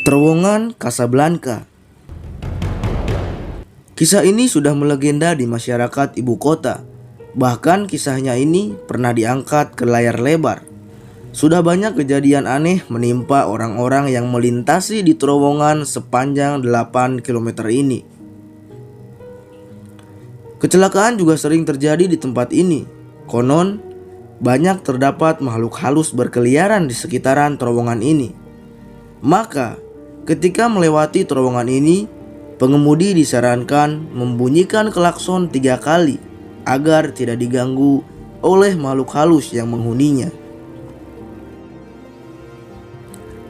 Terowongan Casablanca. Kisah ini sudah melegenda di masyarakat ibu kota. Bahkan kisahnya ini pernah diangkat ke layar lebar. Sudah banyak kejadian aneh menimpa orang-orang yang melintasi di terowongan sepanjang 8 km ini. Kecelakaan juga sering terjadi di tempat ini. Konon, banyak terdapat makhluk halus berkeliaran di sekitaran terowongan ini. Maka, ketika melewati terowongan ini, pengemudi disarankan membunyikan klakson 3 kali agar tidak diganggu oleh makhluk halus yang menghuninya.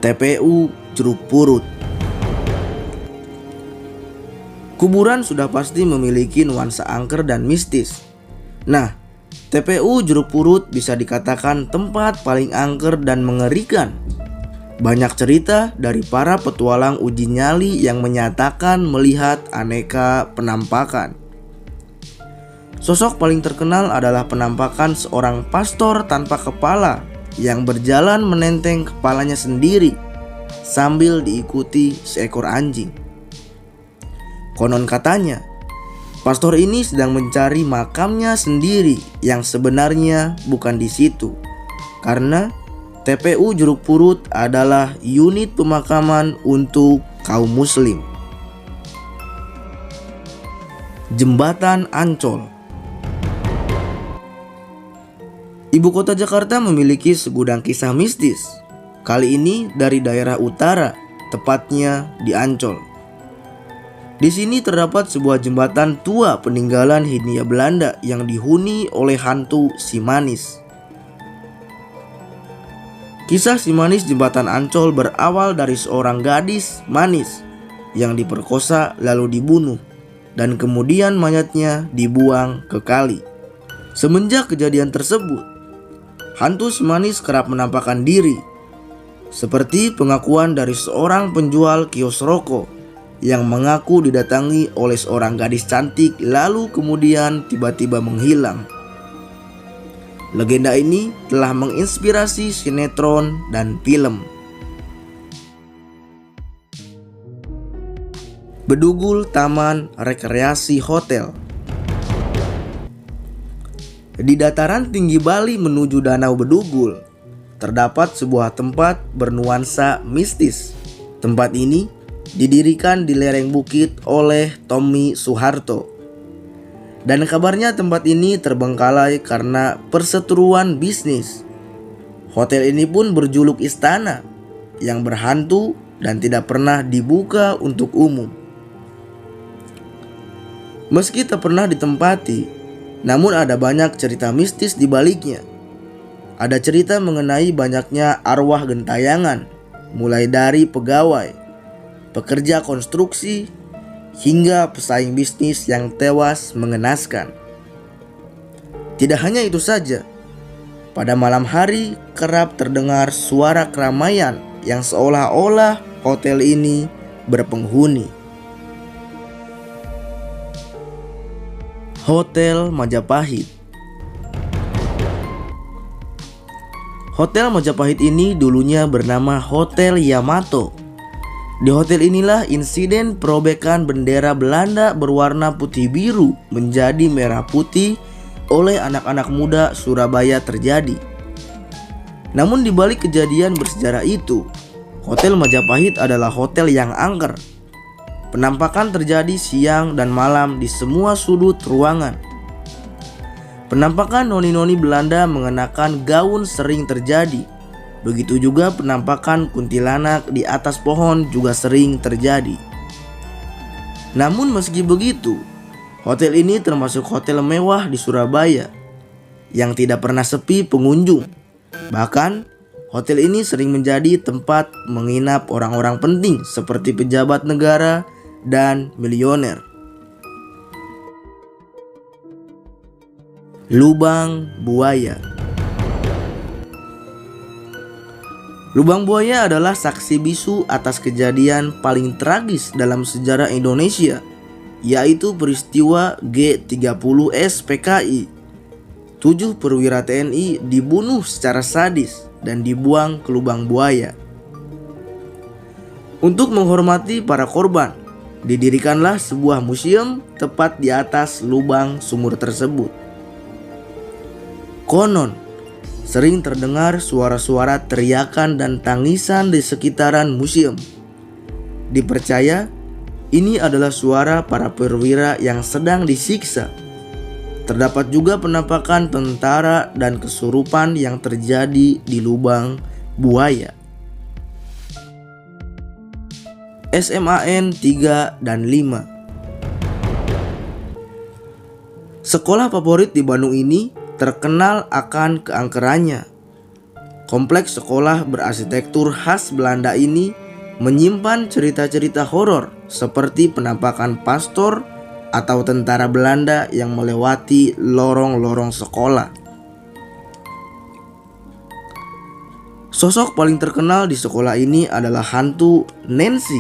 TPU Jeruk Purut. Kuburan sudah pasti memiliki nuansa angker dan mistis. Nah, TPU Jeruk Purut bisa dikatakan tempat paling angker dan mengerikan. Banyak cerita dari para petualang uji nyali yang menyatakan melihat aneka penampakan. Sosok paling terkenal adalah penampakan seorang pastor tanpa kepala yang berjalan menenteng kepalanya sendiri sambil diikuti seekor anjing. Konon katanya, pastor ini sedang mencari makamnya sendiri yang sebenarnya bukan di situ, karena TPU Jeruk Purut adalah unit pemakaman untuk kaum muslim. Jembatan Ancol. Ibu kota Jakarta memiliki segudang kisah mistis. Kali ini dari daerah utara, tepatnya di Ancol. Di sini terdapat sebuah jembatan tua peninggalan Hindia Belanda yang dihuni oleh hantu si manis. Kisah si manis jembatan Ancol berawal dari seorang gadis manis yang diperkosa lalu dibunuh dan kemudian mayatnya dibuang ke kali. Semenjak kejadian tersebut, hantu si manis kerap menampakkan diri, seperti pengakuan dari seorang penjual kios rokok yang mengaku didatangi oleh seorang gadis cantik lalu kemudian tiba-tiba menghilang. Legenda ini telah menginspirasi sinetron dan film. Bedugul Taman Rekreasi Hotel. Di dataran tinggi Bali menuju Danau Bedugul, terdapat sebuah tempat bernuansa mistis. Tempat ini didirikan di lereng bukit oleh Tommy Soeharto. Dan kabarnya tempat ini terbengkalai karena perseteruan bisnis. Hotel ini pun berjuluk istana yang berhantu dan tidak pernah dibuka untuk umum. Meski tak pernah ditempati, namun ada banyak cerita mistis di baliknya. Ada cerita mengenai banyaknya arwah gentayangan, mulai dari pegawai, pekerja konstruksi, hingga pesaing bisnis yang tewas mengenaskan. Tidak hanya itu saja, pada malam hari kerap terdengar suara keramaian yang seolah-olah hotel ini berpenghuni. Hotel Majapahit. Hotel Majapahit ini dulunya bernama Hotel Yamato. Di hotel inilah insiden perobekan bendera Belanda berwarna putih biru menjadi merah putih oleh anak-anak muda Surabaya terjadi. Namun di balik kejadian bersejarah itu, Hotel Majapahit adalah hotel yang angker. Penampakan terjadi siang dan malam di semua sudut ruangan. Penampakan noni-noni Belanda mengenakan gaun sering terjadi. Begitu juga penampakan kuntilanak di atas pohon juga sering terjadi. Namun meski begitu, hotel ini termasuk hotel mewah di Surabaya yang tidak pernah sepi pengunjung. Bahkan, hotel ini sering menjadi tempat menginap orang-orang penting seperti pejabat negara dan milioner. Lubang Buaya. Lubang Buaya adalah saksi bisu atas kejadian paling tragis dalam sejarah Indonesia, yaitu peristiwa G30S PKI. 7 perwira TNI dibunuh secara sadis dan dibuang ke lubang buaya. Untuk menghormati para korban, didirikanlah sebuah museum tepat di atas lubang sumur tersebut. Konon, sering terdengar suara-suara teriakan dan tangisan di sekitaran museum. Dipercaya, ini adalah suara para perwira yang sedang disiksa. Terdapat juga penampakan tentara dan kesurupan yang terjadi di lubang buaya. SMAN 3 dan 5. Sekolah favorit di Bandung ini terkenal akan keangkerannya. Kompleks sekolah berarsitektur khas Belanda ini menyimpan cerita-cerita horor seperti penampakan pastor atau tentara Belanda yang melewati lorong-lorong sekolah. Sosok paling terkenal di sekolah ini adalah hantu Nancy,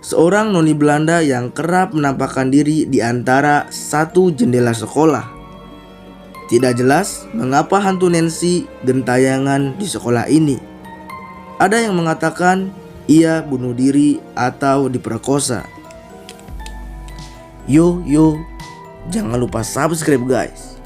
seorang noni Belanda yang kerap menampakkan diri di antara satu jendela sekolah. Tidak jelas mengapa hantu Nancy gentayangan di sekolah ini. Ada yang mengatakan ia bunuh diri atau diperkosa. Yo, jangan lupa subscribe guys.